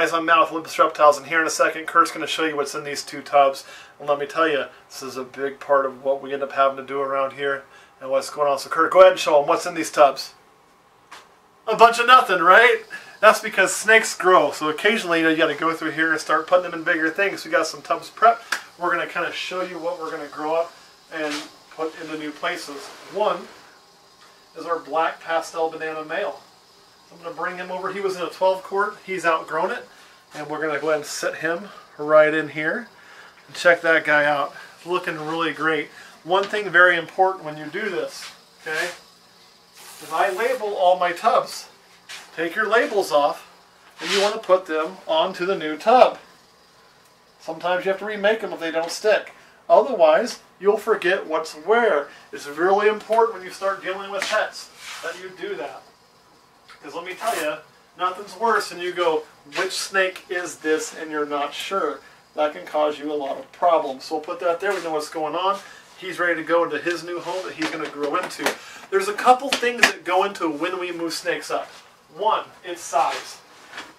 guys, I'm Matt with Olympus Reptiles, and here in a second, Kurt's going to show you what's in these two tubs. And let me tell you, this is a big part of what we end up having to do around here and what's going on. So Kurt, go ahead and show them what's in these tubs. A bunch of nothing, right? That's because snakes grow. So occasionally, you got to go through here and start putting them in bigger things. We got some tubs prepped. We're going to kind of show you what we're going to grow up and put into new places. One is our black pastel banana male. I'm going to bring him over. He was in a 12 quart. He's outgrown it. And we're going to go ahead and set him right in here. And check that guy out. It's looking really great. One thing very important when you do this, okay, is I label all my tubs. Take your labels off, and you want to put them onto the new tub. Sometimes you have to remake them if they don't stick. Otherwise, you'll forget what's where. It's really important when you start dealing with pets that you do that. Because let me tell you, nothing's worse than you go, which snake is this, and you're not sure. That can cause you a lot of problems. So we'll put that there. We know what's going on. He's ready to go into his new home that he's going to grow into. There's a couple things that go into when we move snakes up. One, its size.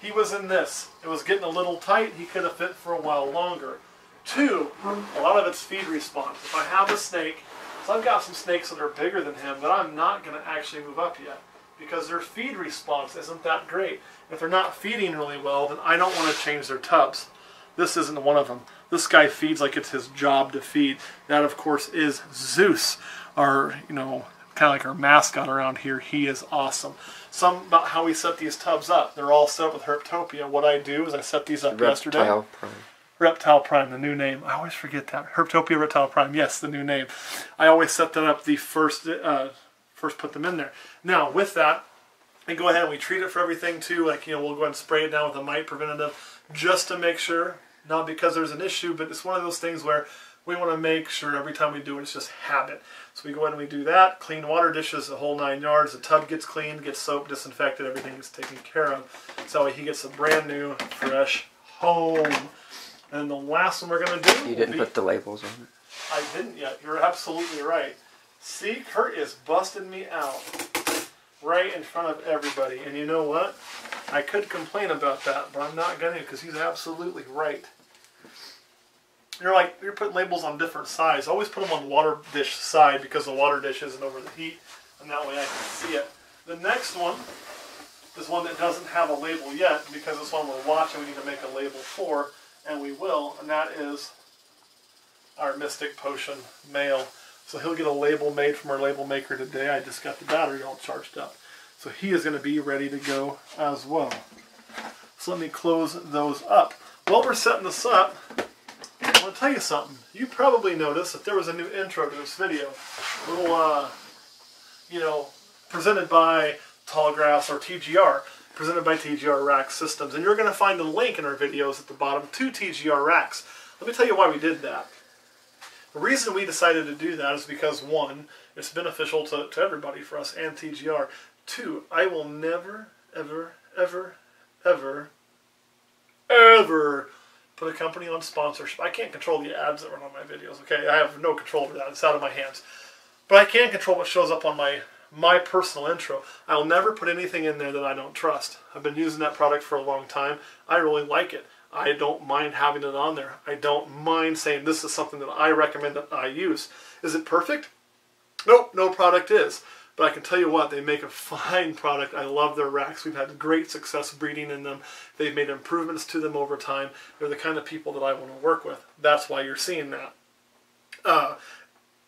He was in this. It was getting a little tight. He could have fit for a while longer. Two, a lot of it's feed response. If I have a snake, so I've got some snakes that are bigger than him that I'm not going to actually move up yet, because their feed response isn't that great. If they're not feeding really well, then I don't want to change their tubs. This isn't one of them. This guy feeds like it's his job to feed. That, of course, is Zeus, our, kind of like our mascot around here. He is awesome. Some about how we set these tubs up. They're all set up with Herptopia. What I do is I set these up yesterday. Reptile Prime. Reptile Prime, the new name. I always forget that. Herptopia Reptile Prime. Yes, the new name. I always set that up the first put them in there. Now, with that, we go ahead and we treat it for everything too. Like, we'll go ahead and spray it down with a mite preventative just to make sure, not because there's an issue, but it's one of those things where we want to make sure every time we do it, it's just habit. So we go ahead and we do that, clean water dishes, the whole 9 yards. The tub gets cleaned, gets soaped, disinfected, everything gets taken care of. So he gets a brand new, fresh home. And the last one we're going to do... You didn't put the labels on it? I didn't yet. You're absolutely right. See, Kurt is busting me out right in front of everybody. And you know what? I could complain about that, but I'm not going to, because he's absolutely right. You're putting labels on different sides. Always put them on the water dish side, because the water dish isn't over the heat, and that way I can see it. The next one is one that doesn't have a label yet, because it's one we're watching we need to make a label for, and we will, and that is our Mystic Potion male. So he'll get a label made from our label maker today. I just got the battery all charged up. So he is going to be ready to go as well. So let me close those up. While we're setting this up, I want to tell you something. You probably noticed that there was a new intro to this video. A little, presented by Tallgrass or TGR. Presented by TGR Rack Systems. And you're going to find a link in our videos at the bottom to TGR Racks. Let me tell you why we did that. The reason we decided to do that is because, one, it's beneficial to everybody, for us and TGR. Two, I will never, ever, ever, ever, ever put a company on sponsorship. I can't control the ads that run on my videos, okay? I have no control over that. It's out of my hands. But I can control what shows up on my personal intro. I'll never put anything in there that I don't trust. I've been using that product for a long time. I really like it. I don't mind having it on there. I don't mind saying this is something that I recommend that I use. Is it perfect? Nope, no product is. But I can tell you what, they make a fine product. I love their racks. We've had great success breeding in them. They've made improvements to them over time. They're the kind of people that I want to work with. That's why you're seeing that.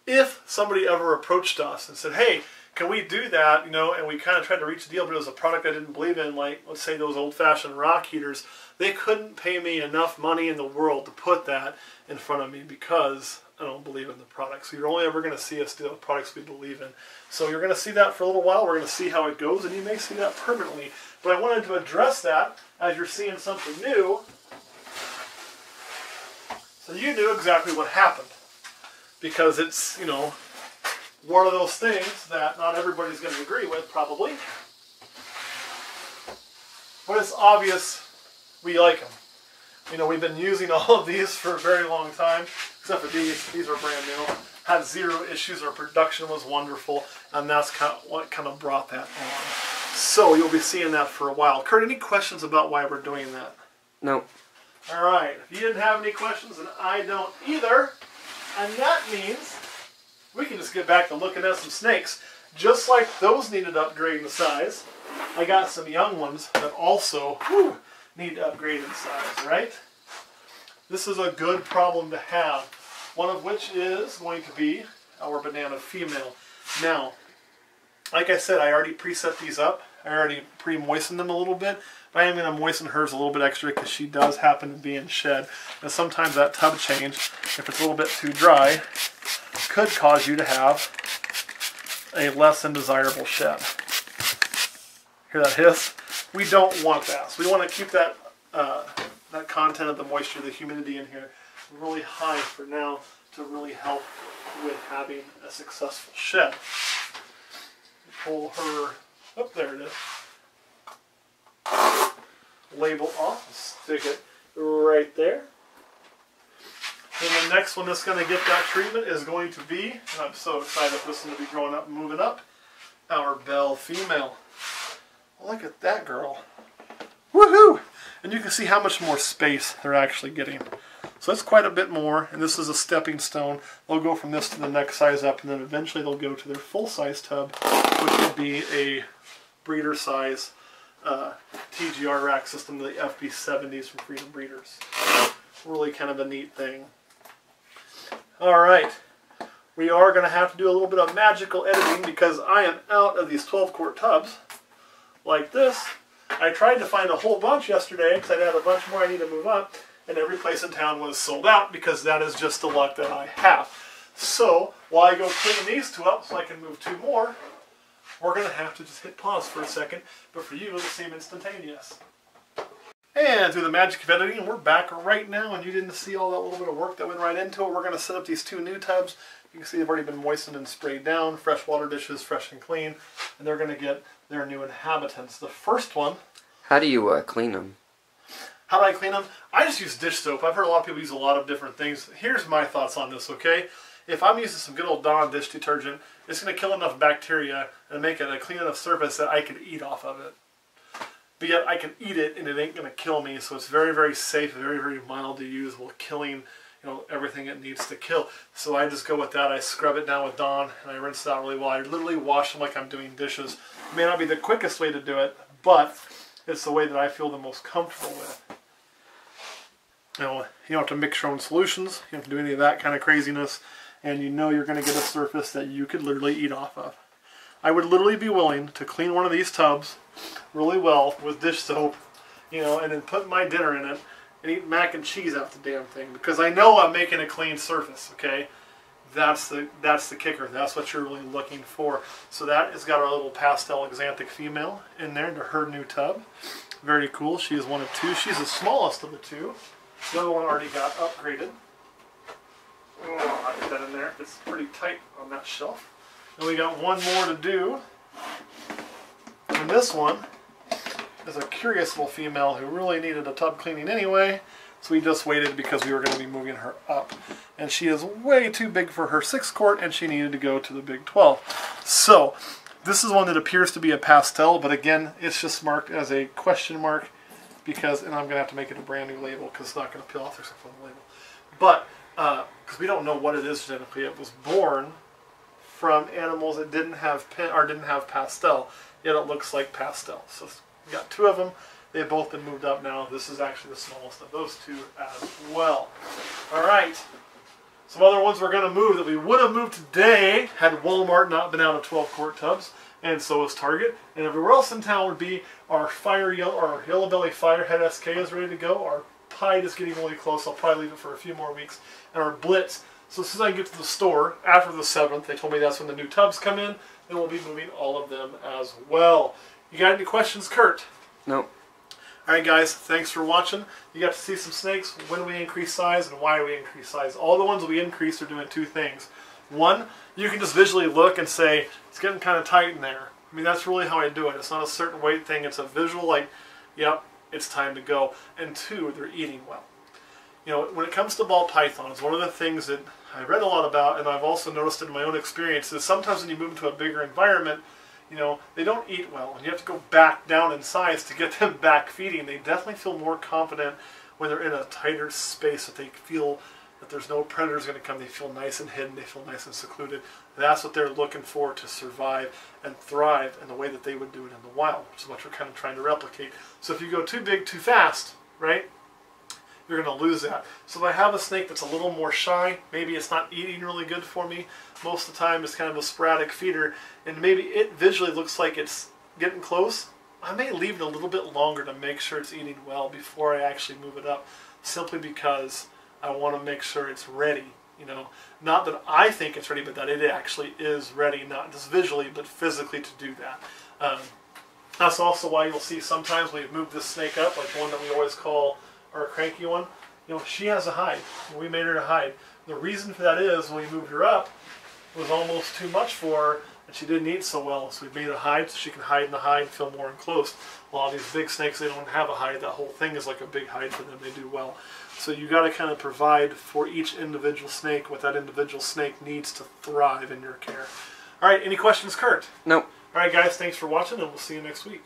If somebody ever approached us and said, hey, can we do that, and we kind of tried to reach the deal, but it was a product I didn't believe in, like, let's say those old-fashioned rock heaters, they couldn't pay me enough money in the world to put that in front of me because I don't believe in the product. So you're only ever going to see us do the products we believe in. So you're going to see that for a little while. We're going to see how it goes, and you may see that permanently. But I wanted to address that as you're seeing something new, so you knew exactly what happened. Because it's, one of those things that not everybody's going to agree with, probably. But it's obvious we like them. We've been using all of these for a very long time, except for these. These are brand new. Had zero issues. Our production was wonderful, and that's what kind of brought that on. So you'll be seeing that for a while. Kurt, any questions about why we're doing that? No. Alright, if you didn't have any questions, and I don't either, and that means we can just get back to looking at some snakes. Just like those needed upgrading in size, I got some young ones that also need to upgrade in size, right? This is a good problem to have, one of which is going to be our banana female. Now, like I said, I already preset these up. I already pre-moistened them a little bit. But I am going to moisten hers a little bit extra because she does happen to be in shed. And sometimes that tub change, if it's a little bit too dry, could cause you to have a less than desirable shed. Hear that hiss? We don't want that. So we want to keep that that content of the moisture, the humidity in here really high for now to really help with having a successful shed. Pull her, oh, there it is. Label off, stick it right there. And the next one that's going to get that treatment is going to be, and I'm so excited for this one to be growing up and moving up, our Belle female. Look at that girl. Woohoo! And you can see how much more space they're actually getting. So it's quite a bit more, and this is a stepping stone. They'll go from this to the next size up, and then eventually they'll go to their full-size tub, which would be a breeder size TGR rack system, the FB70s from Freedom Breeders. Really kind of a neat thing. Alright, we are going to have to do a little bit of magical editing because I am out of these 12-quart tubs like this. I tried to find a whole bunch yesterday because I had a bunch more I need to move up, and every place in town was sold out because that is just the luck that I have. So, while I go clean these two up so I can move two more, we're going to have to just hit pause for a second, but for you it'll seem instantaneous. And through the magic of editing, we're back right now, and you didn't see all that little bit of work that went right into it. We're going to set up these two new tubs. You can see they've already been moistened and sprayed down, fresh water dishes, fresh and clean, and they're going to get their new inhabitants. The first one... How do you clean them? How do I clean them? I just use dish soap. I've heard a lot of people use a lot of different things. Here's my thoughts on this, okay? If I'm using some good old Dawn dish detergent, it's going to kill enough bacteria and make it a clean enough surface that I could eat off of it. But yet I can eat it and it ain't going to kill me, so it's very, very safe, very, very mild to use while killing, everything it needs to kill. So I just go with that. I scrub it down with Dawn and I rinse it out really well. I literally wash them like I'm doing dishes. It may not be the quickest way to do it, but it's the way that I feel the most comfortable with. You don't have to mix your own solutions. You don't have to do any of that kind of craziness. And you're going to get a surface that you could literally eat off of. I would literally be willing to clean one of these tubs really well with dish soap, and then put my dinner in it and eat mac and cheese out the damn thing because I know I'm making a clean surface, okay? That's the kicker. That's what you're really looking for. So that has got our little pastel exanthic female in there to her new tub. Very cool. She is one of two. She's the smallest of the two. The other one already got upgraded. Oh, I'll get that in there. It's pretty tight on that shelf. And we got one more to do. And this one is a curious little female who really needed a tub cleaning anyway. So we just waited because we were going to be moving her up. And she is way too big for her 6-quart and she needed to go to the big 12. So this is one that appears to be a pastel, but again, it's just marked as a question mark because, and I'm going to have to make it a brand new label because it's not going to peel off except for the label. But, because we don't know what it is genetically, it was born from animals that didn't have pastel, yet it looks like pastel. So we got two of them. They've both been moved up now. This is actually the smallest of those two as well. All right. Some other ones we're going to move that we would have moved today had Walmart not been out of 12-quart tubs, and so is Target. And everywhere else in town would be our Yellow Belly Firehead SK is ready to go. Our Pied is getting really close. I'll probably leave it for a few more weeks. And our Blitz. So as soon as I get to the store, after the 7th, they told me that's when the new tubs come in, then we'll be moving all of them as well. You got any questions, Kurt? No. Alright guys, thanks for watching. You got to see some snakes, when we increase size and why we increase size. All the ones we increase are doing two things. One, you can just visually look and say, it's getting kind of tight in there. I mean, that's really how I do it. It's not a certain weight thing, it's a visual like, yep, it's time to go. And two, they're eating well. When it comes to ball pythons, one of the things that I read a lot about, and I've also noticed it in my own experience, is sometimes when you move into a bigger environment, you know, they don't eat well, and you have to go back down in size to get them back feeding. They definitely feel more confident when they're in a tighter space, that they feel that there's no predators going to come. They feel nice and hidden. They feel nice and secluded. That's what they're looking for to survive and thrive in the way that they would do it in the wild, which is what we're kind of trying to replicate. So if you go too big, too fast, right, you're going to lose that. So if I have a snake that's a little more shy, maybe it's not eating really good for me, most of the time it's kind of a sporadic feeder, and maybe it visually looks like it's getting close, I may leave it a little bit longer to make sure it's eating well before I actually move it up, simply because I want to make sure it's ready. You know, not that I think it's ready, but that it actually is ready, not just visually, but physically to do that. That's also why you'll see sometimes when we move this snake up, like the one that we always call our cranky one, you know, she has a hide. We made her to hide. The reason for that is when we moved her up, it was almost too much for her, and she didn't eat so well. So we made a hide so she can hide in the hide and feel more enclosed. A lot of these big snakes, they don't have a hide. That whole thing is like a big hide for them. They do well. So you got to kind of provide for each individual snake what that individual snake needs to thrive in your care. All right, any questions, Kurt? Nope. All right, guys, thanks for watching, and we'll see you next week.